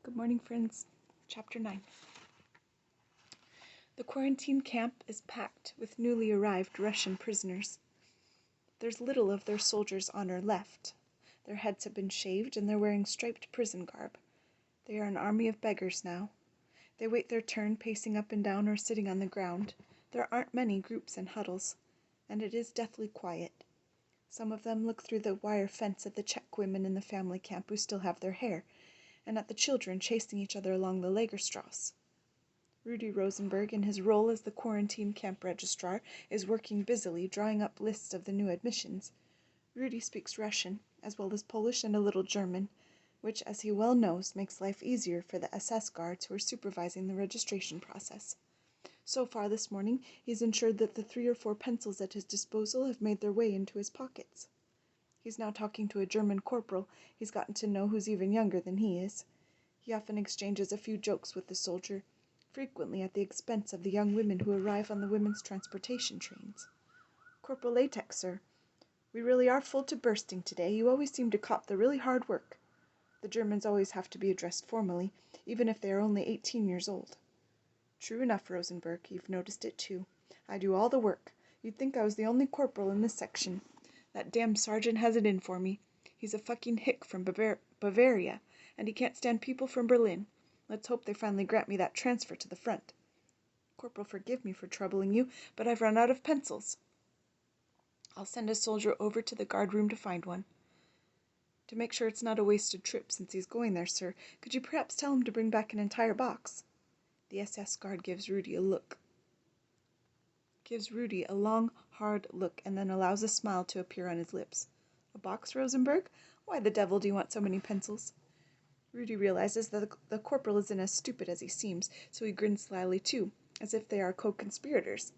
Good morning, friends. Chapter 9. The quarantine camp is packed with newly arrived Russian prisoners. There's little of their soldiers' honor left. Their heads have been shaved and they're wearing striped prison garb. They are an army of beggars now. They wait their turn, pacing up and down or sitting on the ground. There aren't many groups and huddles, and it is deathly quiet. Some of them look through the wire fence at the Czech women in the family camp who still have their hair, and at the children chasing each other along the Lagerstrasse. Rudy Rosenberg, in his role as the quarantine camp registrar, is working busily, drawing up lists of the new admissions. Rudy speaks Russian, as well as Polish and a little German, which, as he well knows, makes life easier for the SS guards who are supervising the registration process. So far this morning, he's ensured that the 3 or 4 pencils at his disposal have made their way into his pockets. He's now talking to a German corporal he's gotten to know who's even younger than he is. He often exchanges a few jokes with the soldier, frequently at the expense of the young women who arrive on the women's transportation trains. "Corporal Latex, sir. We really are full to bursting today. You always seem to cop the really hard work." The Germans always have to be addressed formally, even if they are only 18 years old. "True enough, Rosenberg. You've noticed it too. I do all the work. You'd think I was the only corporal in this section. That damned sergeant has it in for me. He's a fucking hick from Bavaria, and he can't stand people from Berlin. Let's hope they finally grant me that transfer to the front. Corporal, forgive me for troubling you, but I've run out of pencils." "I'll send a soldier over to the guard room to find one." "To make sure it's not a wasted trip since he's going there, sir, could you perhaps tell him to bring back an entire box?" The SS guard gives Rudy a long, hard look, and then allows a smile to appear on his lips. "A box, Rosenberg? Why the devil do you want so many pencils?" Rudy realizes that the corporal isn't as stupid as he seems, so he grins slyly too, as if they are co-conspirators.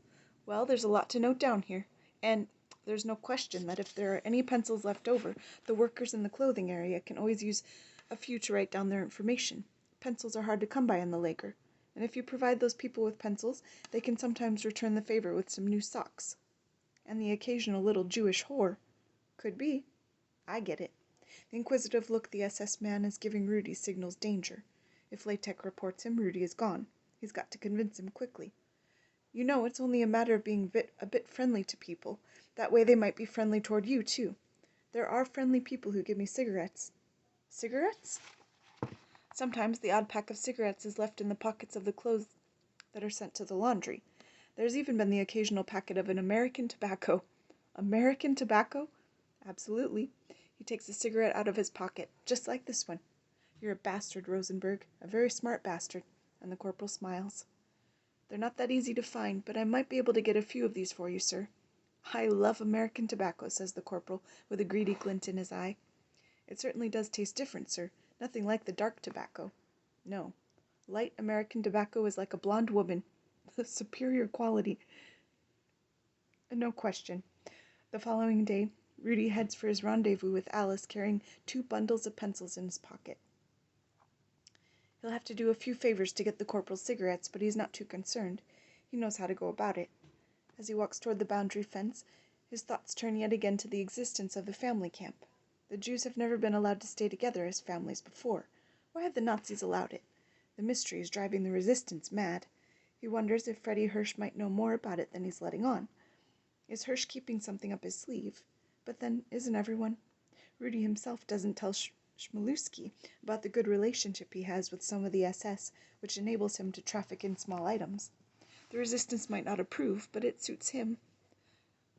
"Well, there's a lot to note down here, and there's no question that if there are any pencils left over, the workers in the clothing area can always use a few to write down their information. Pencils are hard to come by in the Lager, and if you provide those people with pencils, they can sometimes return the favor with some new socks. And the occasional little Jewish whore. Could be. I get it." The inquisitive look the SS man is giving Rudy signals danger. If Latex reports him, Rudy is gone. He's got to convince him quickly. "You know, it's only a matter of being a bit friendly to people. That way they might be friendly toward you, too. There are friendly people who give me cigarettes." "Cigarettes?" "Sometimes the odd pack of cigarettes is left in the pockets of the clothes that are sent to the laundry. There's even been the occasional packet of an American tobacco." "American tobacco?" "Absolutely. He takes a cigarette out of his pocket, just like this one. You're a bastard, Rosenberg, a very smart bastard," and the corporal smiles. "They're not that easy to find, but I might be able to get a few of these for you, sir." "I love American tobacco," says the corporal, with a greedy glint in his eye. "It certainly does taste different, sir. Nothing like the dark tobacco. No. Light American tobacco is like a blonde woman. The superior quality." No question. The following day, Rudy heads for his rendezvous with Alice, carrying 2 bundles of pencils in his pocket. He'll have to do a few favors to get the corporal's cigarettes, but he's not too concerned. He knows how to go about it. As he walks toward the boundary fence, his thoughts turn yet again to the existence of the family camp. The Jews have never been allowed to stay together as families before. Why have the Nazis allowed it? The mystery is driving the resistance mad. He wonders if Freddie Hirsch might know more about it than he's letting on. Is Hirsch keeping something up his sleeve? But then, isn't everyone? Rudy himself doesn't tell Chmielewski about the good relationship he has with some of the SS, which enables him to traffic in small items. The resistance might not approve, but it suits him.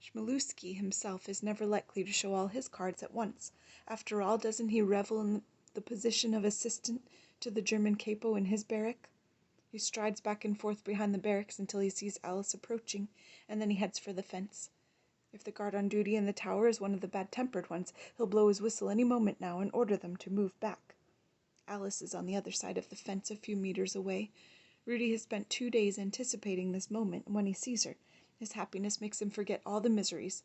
Chmielewski himself is never likely to show all his cards at once. After all, doesn't he revel in the position of assistant to the German capo in his barrack? He strides back and forth behind the barracks until he sees Alice approaching, and then he heads for the fence. If the guard on duty in the tower is one of the bad-tempered ones, he'll blow his whistle any moment now and order them to move back. Alice is on the other side of the fence, a few meters away. Rudy has spent 2 days anticipating this moment, and when he sees her, his happiness makes him forget all the miseries.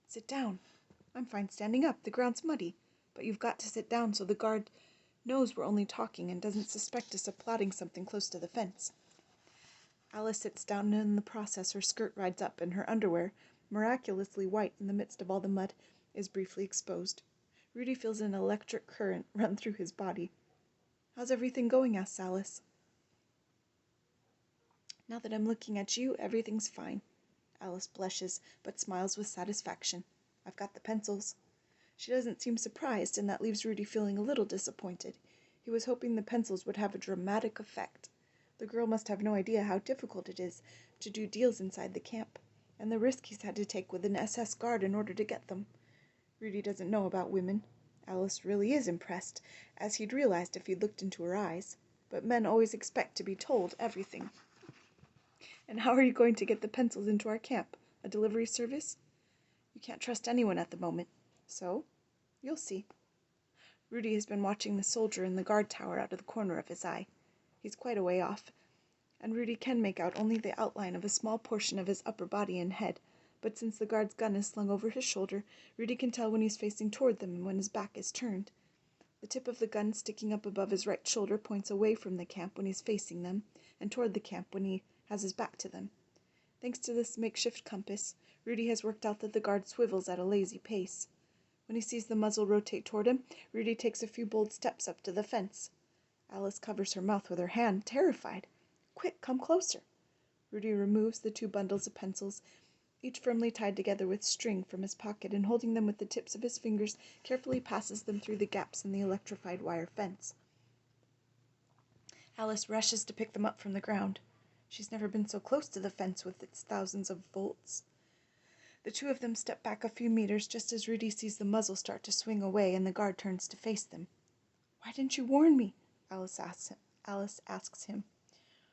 "Sit down." "I'm fine standing up. The ground's muddy." "But you've got to sit down so the guard knows we're only talking and doesn't suspect us of plotting something close to the fence." Alice sits down, and in the process her skirt rides up, and her underwear, miraculously white in the midst of all the mud, is briefly exposed. Rudy feels an electric current run through his body. How's everything going? Asked Alice. Now that I'm looking at you, everything's fine. Alice blushes, but smiles with satisfaction. I've got the pencils. She doesn't seem surprised, and that leaves Rudy feeling a little disappointed. He was hoping the pencils would have a dramatic effect. The girl must have no idea how difficult it is to do deals inside the camp, and the risk he's had to take with an SS guard in order to get them. Rudy doesn't know about women. Alice really is impressed, as he'd realized if he'd looked into her eyes. But men always expect to be told everything. And how are you going to get the pencils into our camp? A delivery service? You can't trust anyone at the moment. So, you'll see. Rudy has been watching the soldier in the guard tower out of the corner of his eye. He's quite a way off, and Rudy can make out only the outline of a small portion of his upper body and head, but since the guard's gun is slung over his shoulder, Rudy can tell when he's facing toward them and when his back is turned. The tip of the gun sticking up above his right shoulder points away from the camp when he's facing them, and toward the camp when he has his back to them. Thanks to this makeshift compass, Rudy has worked out that the guard swivels at a lazy pace. When he sees the muzzle rotate toward him, Rudy takes a few bold steps up to the fence. Alice covers her mouth with her hand, terrified. Quick, come closer. Rudy removes the 2 bundles of pencils, each firmly tied together with string, from his pocket, and holding them with the tips of his fingers, carefully passes them through the gaps in the electrified wire fence. Alice rushes to pick them up from the ground. She's never been so close to the fence with its thousands of volts. The 2 of them step back a few meters just as Rudy sees the muzzle start to swing away and the guard turns to face them. Why didn't you warn me? Alice asks him,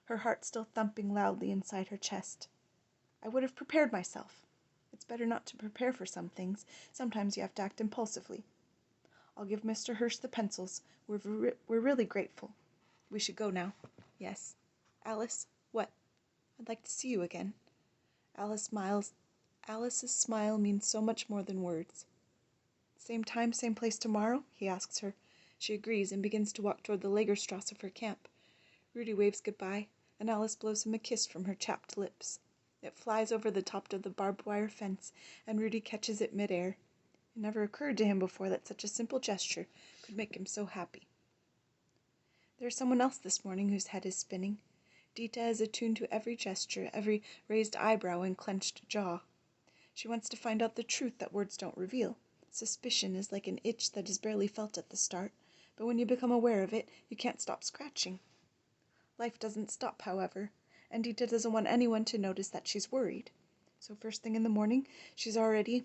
her heart still thumping loudly inside her chest. I would have prepared myself. It's better not to prepare for some things. Sometimes you have to act impulsively. I'll give Mr. Hirsch the pencils. We're really grateful. We should go now. Yes. Alice, what? I'd like to see you again. Alice smiles. Alice's smile means so much more than words. Same time, same place tomorrow? He asks her. She agrees and begins to walk toward the Lagerstrasse of her camp. Rudy waves goodbye, and Alice blows him a kiss from her chapped lips. It flies over the top of the barbed wire fence, and Rudy catches it midair. It never occurred to him before that such a simple gesture could make him so happy. There's someone else this morning whose head is spinning. Dita is attuned to every gesture, every raised eyebrow and clenched jaw. She wants to find out the truth that words don't reveal. Suspicion is like an itch that is barely felt at the start, but when you become aware of it, you can't stop scratching. Life doesn't stop, however, and Dita doesn't want anyone to notice that she's worried. So first thing in the morning, she's already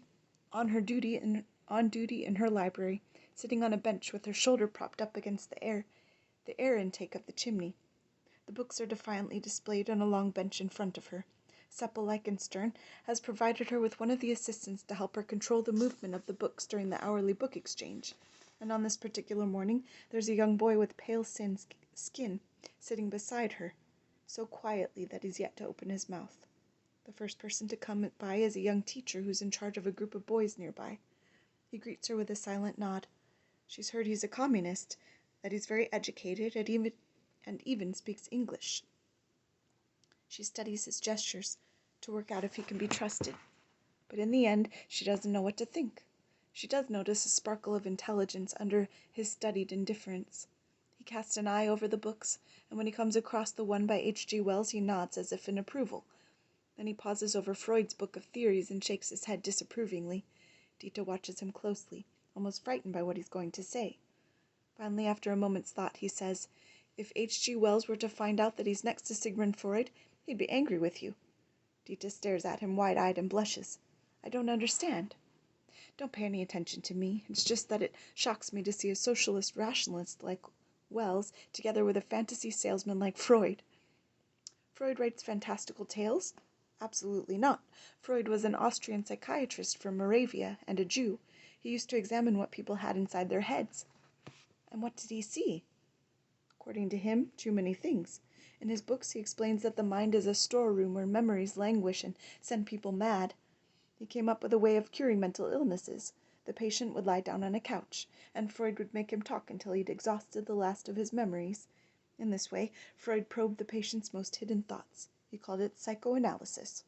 on duty in her library, sitting on a bench with her shoulder propped up against the air intake of the chimney. The books are defiantly displayed on a long bench in front of her. Seppel Leichenstern has provided her with one of the assistants to help her control the movement of the books during the hourly book exchange. And on this particular morning, there's a young boy with pale skin sitting beside her, so quietly that he's yet to open his mouth. The first person to come by is a young teacher who's in charge of a group of boys nearby. He greets her with a silent nod. She's heard he's a communist, that he's very educated, and even speaks English. She studies his gestures to work out if he can be trusted. But in the end, she doesn't know what to think. She does notice a sparkle of intelligence under his studied indifference. He casts an eye over the books, and when he comes across the one by H.G. Wells, he nods as if in approval. Then he pauses over Freud's book of theories and shakes his head disapprovingly. Dita watches him closely, almost frightened by what he's going to say. Finally, after a moment's thought, he says, If H.G. Wells were to find out that he's next to Sigmund Freud, he'd be angry with you. Dita stares at him wide-eyed and blushes. I don't understand. Don't pay any attention to me. It's just that it shocks me to see a socialist rationalist like Wells together with a fantasy salesman like Freud. Freud writes fantastical tales? Absolutely not. Freud was an Austrian psychiatrist from Moravia and a Jew. He used to examine what people had inside their heads. And what did he see? According to him, too many things. In his books, he explains that the mind is a storeroom where memories languish and send people mad. He came up with a way of curing mental illnesses. The patient would lie down on a couch, and Freud would make him talk until he'd exhausted the last of his memories. In this way, Freud probed the patient's most hidden thoughts. He called it psychoanalysis.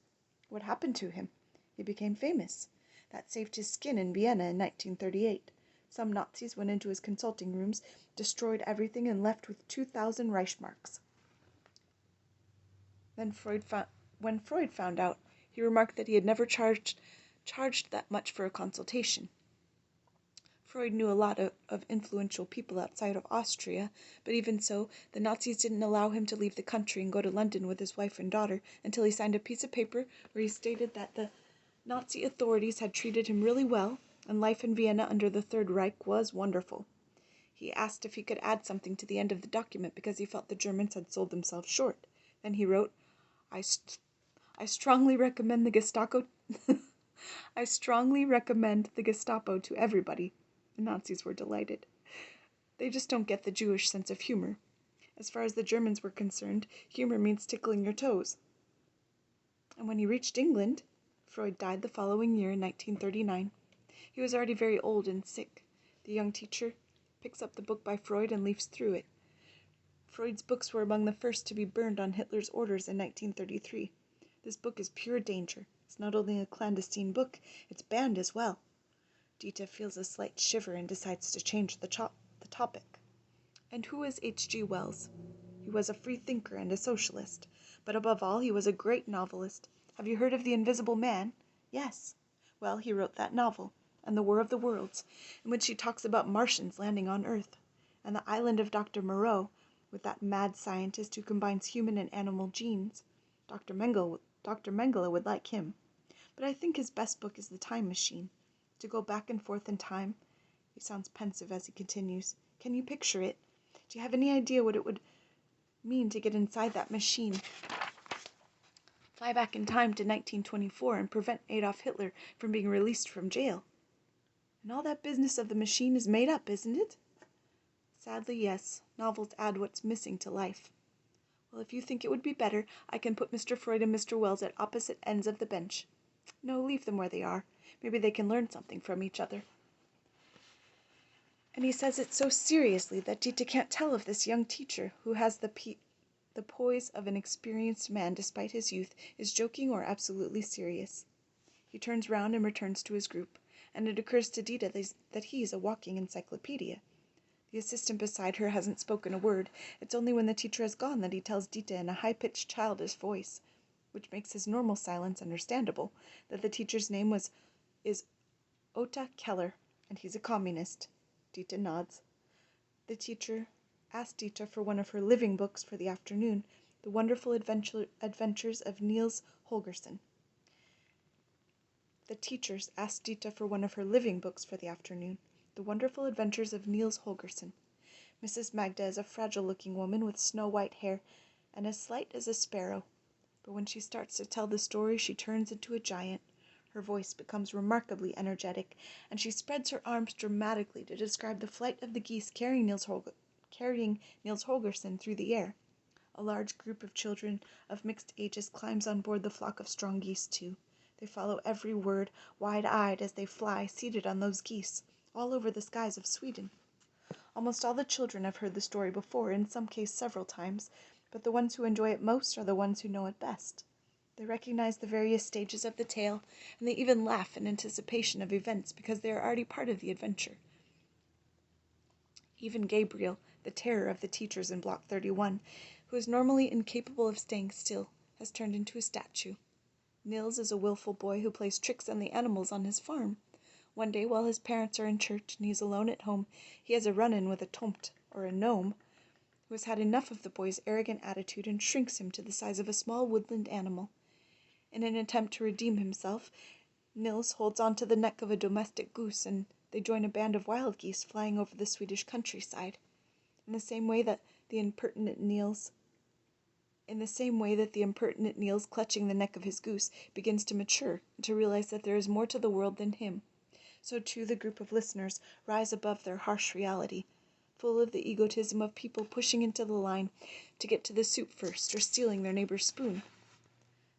What happened to him? He became famous. That saved his skin in Vienna in 1938. Some Nazis went into his consulting rooms, destroyed everything, and left with 2,000 Reichsmarks. Then when Freud found out, he remarked that he had never charged that much for a consultation. Freud knew a lot of influential people outside of Austria, but even so, the Nazis didn't allow him to leave the country and go to London with his wife and daughter until he signed a piece of paper where he stated that the Nazi authorities had treated him really well, and life in Vienna under the Third Reich was wonderful. He asked if he could add something to the end of the document because he felt the Germans had sold themselves short. Then he wrote, I strongly recommend the Gestapo I strongly recommend the Gestapo to everybody. The Nazis were delighted. They just don't get the Jewish sense of humor. As far as the Germans were concerned, humor means tickling your toes. And when he reached England, Freud died the following year in 1939. He was already very old and sick. The young teacher picks up the book by Freud and leafs through it. Freud's books were among the first to be burned on Hitler's orders in 1933. This book is pure danger. It's not only a clandestine book, it's banned as well. Dita feels a slight shiver and decides to change the topic. And who is H.G. Wells? He was a free thinker and a socialist, but above all he was a great novelist. Have you heard of The Invisible Man? Yes. Well, he wrote that novel, and The War of the Worlds, in which he talks about Martians landing on Earth, and the island of Dr. Moreau, with that mad scientist who combines human and animal genes. Dr. Mengele would like him. But I think his best book is The Time Machine. To go back and forth in time. He sounds pensive as he continues. Can you picture it? Do you have any idea what it would mean to get inside that machine? Fly back in time to 1924 and prevent Adolf Hitler from being released from jail. And all that business of the machine is made up, isn't it? Sadly, yes. Novels add what's missing to life. Well, if you think it would be better, I can put Mr. Freud and Mr. Wells at opposite ends of the bench. No, leave them where they are. Maybe they can learn something from each other. And he says it so seriously that Dita can't tell if this young teacher, who has the poise of an experienced man despite his youth, is joking or absolutely serious. He turns round and returns to his group, and it occurs to Dita that he's a walking encyclopedia. The assistant beside her hasn't spoken a word. It's only when the teacher has gone that he tells Dita in a high-pitched childish voice, which makes his normal silence understandable, that the teacher's name is Ota Keller, and he's a communist. Dita nods. The teacher asked Dita for one of her living books for the afternoon, The Wonderful Adventures of Niels Holgersen. The teachers asked Dita for one of her living books for the afternoon, The Wonderful Adventures of Niels Holgersen. Mrs. Magda is a fragile-looking woman with snow-white hair and as slight as a sparrow. But when she starts to tell the story, she turns into a giant. Her voice becomes remarkably energetic, and she spreads her arms dramatically to describe the flight of the geese carrying Niels Holgersen through the air. A large group of children of mixed ages climbs on board the flock of strong geese, too. They follow every word, wide-eyed as they fly, seated on those geese, all over the skies of Sweden. Almost all the children have heard the story before, in some cases several times, but the ones who enjoy it most are the ones who know it best. They recognize the various stages of the tale, and they even laugh in anticipation of events because they are already part of the adventure. Even Gabriel, the terror of the teachers in Block 31, who is normally incapable of staying still, has turned into a statue. Nils is a willful boy who plays tricks on the animals on his farm. One day, while his parents are in church and he is alone at home, he has a run-in with a tomt, or a gnome, who has had enough of the boy's arrogant attitude and shrinks him to the size of a small woodland animal. In an attempt to redeem himself, Nils holds on to the neck of a domestic goose, and they join a band of wild geese flying over the Swedish countryside. In the same way that the impertinent Nils, clutching the neck of his goose, begins to mature and to realize that there is more to the world than him, so too the group of listeners rise above their harsh reality, full of the egotism of people pushing into the line to get to the soup first, or stealing their neighbor's spoon.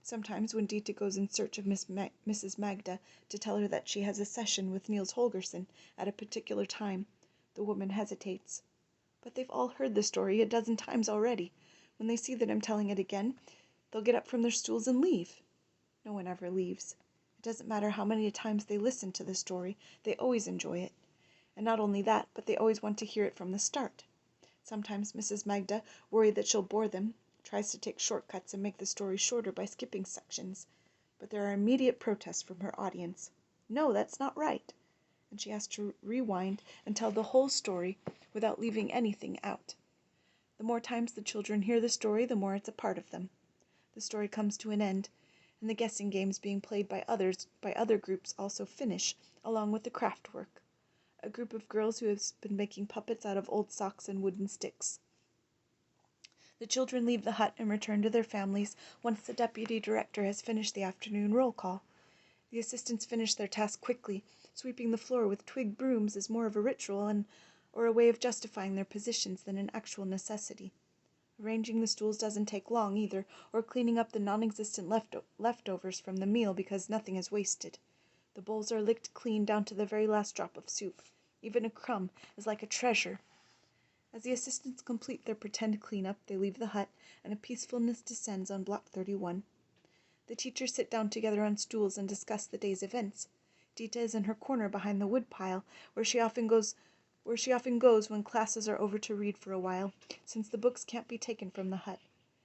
Sometimes when Dita goes in search of Mrs. Magda to tell her that she has a session with Niels Holgersen at a particular time, the woman hesitates. But they've all heard the story a dozen times already. When they see that I'm telling it again, they'll get up from their stools and leave. No one ever leaves. It doesn't matter how many times they listen to the story, they always enjoy it. And not only that, but they always want to hear it from the start. Sometimes Mrs. Magda, worried that she'll bore them, tries to take shortcuts and make the story shorter by skipping sections. But there are immediate protests from her audience. No, that's not right. And she has to rewind and tell the whole story without leaving anything out. The more times the children hear the story, the more it's a part of them. The story comes to an end, and the guessing games being played by other groups also finish, along with the craft work. A group of girls who have been making puppets out of old socks and wooden sticks. The children leave the hut and return to their families once the deputy director has finished the afternoon roll call. The assistants finish their task quickly. Sweeping the floor with twig brooms is more of a ritual or a way of justifying their positions than an actual necessity. Arranging the stools doesn't take long either, or cleaning up the non-existent leftovers from the meal because nothing is wasted. The bowls are licked clean down to the very last drop of soup. Even a crumb is like a treasure. As the assistants complete their pretend cleanup, they leave the hut, and a peacefulness descends on Block 31. The teachers sit down together on stools and discuss the day's events. Dita is in her corner behind the woodpile, where she often goes when classes are over to read for a while, since the books can't be taken from the hut.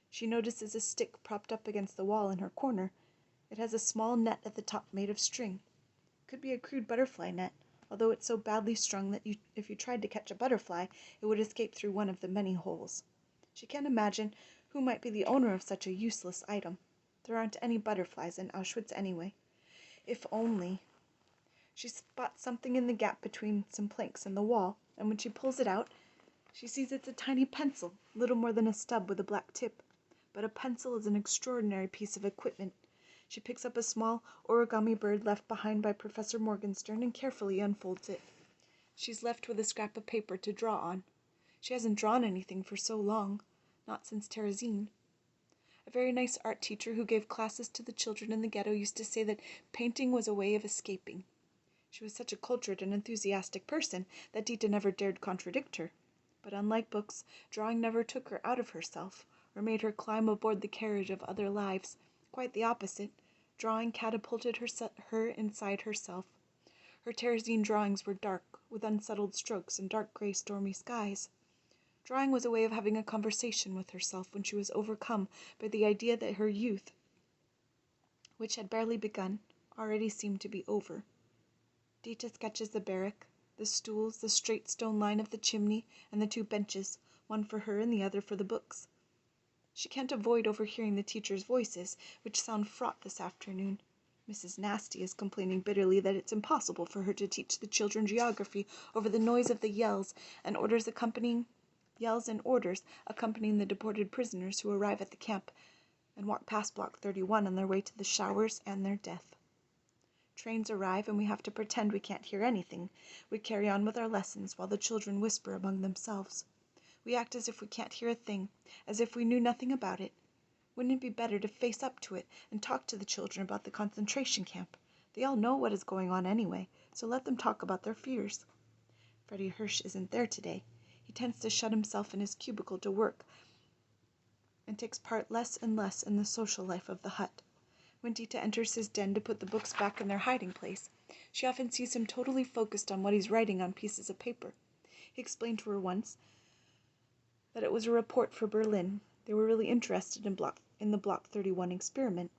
She notices a stick propped up against the wall in her corner. It has a small net at the top made of string. It could be a crude butterfly net, although it's so badly strung that if you tried to catch a butterfly, it would escape through one of the many holes. She can't imagine who might be the owner of such a useless item. There aren't any butterflies in Auschwitz anyway. If only. She spots something in the gap between some planks in the wall, and when she pulls it out, she sees it's a tiny pencil, little more than a stub with a black tip. But a pencil is an extraordinary piece of equipment. She picks up a small origami bird left behind by Professor Morgenstern and carefully unfolds it. She's left with a scrap of paper to draw on. She hasn't drawn anything for so long, not since Terezin. A very nice art teacher who gave classes to the children in the ghetto used to say that painting was a way of escaping. She was such a cultured and enthusiastic person that Dita never dared contradict her. But unlike books, drawing never took her out of herself, or made her climb aboard the carriage of other lives. Quite the opposite. Drawing catapulted her inside herself. Her Terezin drawings were dark, with unsettled strokes and dark gray stormy skies. Drawing was a way of having a conversation with herself when she was overcome by the idea that her youth, which had barely begun, already seemed to be over. Dita sketches the barrack, the stools, the straight stone line of the chimney, and the two benches, one for her and the other for the books. She can't avoid overhearing the teachers' voices, which sound fraught this afternoon. Mrs. Nasty is complaining bitterly that it's impossible for her to teach the children geography over the noise of the yells and orders accompanying the deported prisoners who arrive at the camp and walk past Block 31 on their way to the showers and their death. Trains arrive and we have to pretend we can't hear anything. We carry on with our lessons while the children whisper among themselves. We act as if we can't hear a thing, as if we knew nothing about it. Wouldn't it be better to face up to it and talk to the children about the concentration camp? They all know what is going on anyway, so let them talk about their fears. Freddie Hirsch isn't there today. He tends to shut himself in his cubicle to work and takes part less and less in the social life of the hut. When Dita enters his den to put the books back in their hiding place, she often sees him totally focused on what he's writing on pieces of paper. He explained to her once that it was a report for Berlin. They were really interested in the Block 31 experiment.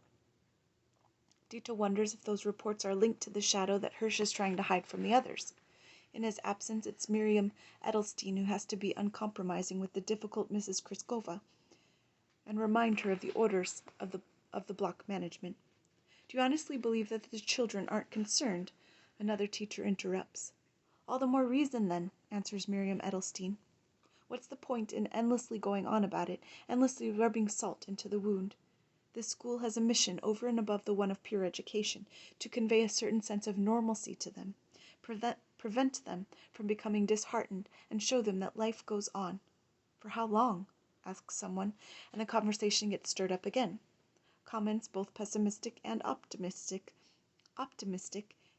Dita wonders if those reports are linked to the shadow that Hirsch is trying to hide from the others. In his absence, it's Miriam Edelstein who has to be uncompromising with the difficult Mrs. Kriskova and remind her of the orders of the block management. Do you honestly believe that the children aren't concerned? Another teacher interrupts. All the more reason, then, answers Miriam Edelstein. What's the point in endlessly going on about it, endlessly rubbing salt into the wound? This school has a mission over and above the one of pure education, to convey a certain sense of normalcy to them, prevent them from becoming disheartened, and show them that life goes on. For how long? Asks someone, and the conversation gets stirred up again. Comments, both pessimistic and optimistic,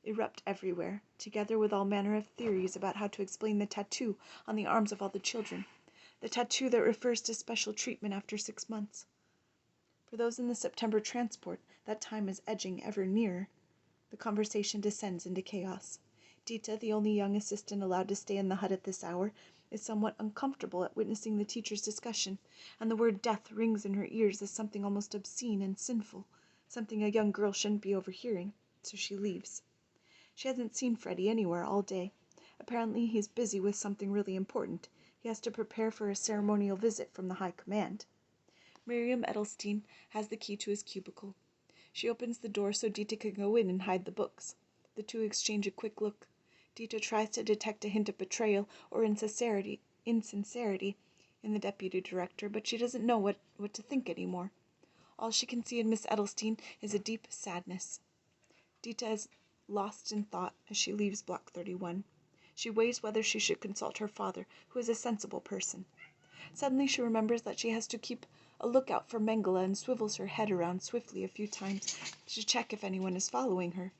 erupt everywhere, together with all manner of theories about how to explain the tattoo on the arms of all the children, the tattoo that refers to special treatment after 6 months. For those in the September transport, that time is edging ever nearer. The conversation descends into chaos. Dita, the only young assistant allowed to stay in the hut at this hour, is somewhat uncomfortable at witnessing the teacher's discussion, and the word death rings in her ears as something almost obscene and sinful, something a young girl shouldn't be overhearing, so she leaves. She hasn't seen Freddie anywhere all day. Apparently he's busy with something really important. He has to prepare for a ceremonial visit from the High Command. Miriam Edelstein has the key to his cubicle. She opens the door so Dita can go in and hide the books. The two exchange a quick look. Dita tries to detect a hint of betrayal or insincerity in the deputy director, but she doesn't know what to think anymore. All she can see in Miss Edelstein is a deep sadness. Dita is lost in thought as she leaves Block 31. She weighs whether she should consult her father, who is a sensible person. Suddenly she remembers that she has to keep a lookout for Mengele and swivels her head around swiftly a few times to check if anyone is following her.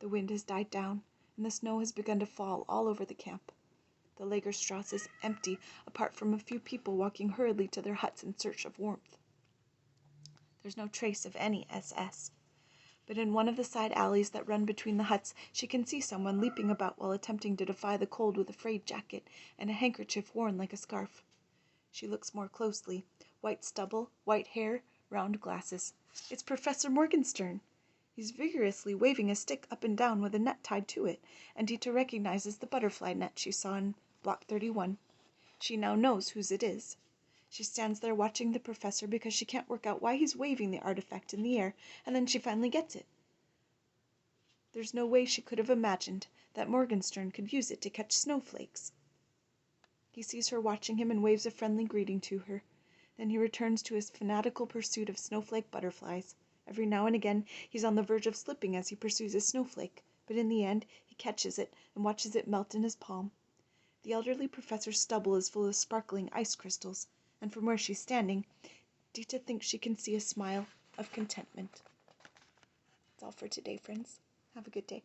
The wind has died down, and the snow has begun to fall all over the camp. The Lagerstrasse is empty, apart from a few people walking hurriedly to their huts in search of warmth. There's no trace of any SS. But in one of the side alleys that run between the huts, she can see someone leaping about while attempting to defy the cold with a frayed jacket and a handkerchief worn like a scarf. She looks more closely. White stubble, white hair, round glasses. It's Professor Morgenstern. He's vigorously waving a stick up and down with a net tied to it, and Dita recognizes the butterfly net she saw in Block 31. She now knows whose it is. She stands there watching the professor because she can't work out why he's waving the artifact in the air, and then she finally gets it. There's no way she could have imagined that Morgenstern could use it to catch snowflakes. He sees her watching him and waves a friendly greeting to her. Then he returns to his fanatical pursuit of snowflake butterflies. Every now and again he's on the verge of slipping as he pursues a snowflake, but in the end he catches it and watches it melt in his palm. The elderly professor's stubble is full of sparkling ice crystals, and from where she's standing, Dita thinks she can see a smile of contentment. That's all for today, friends. Have a good day.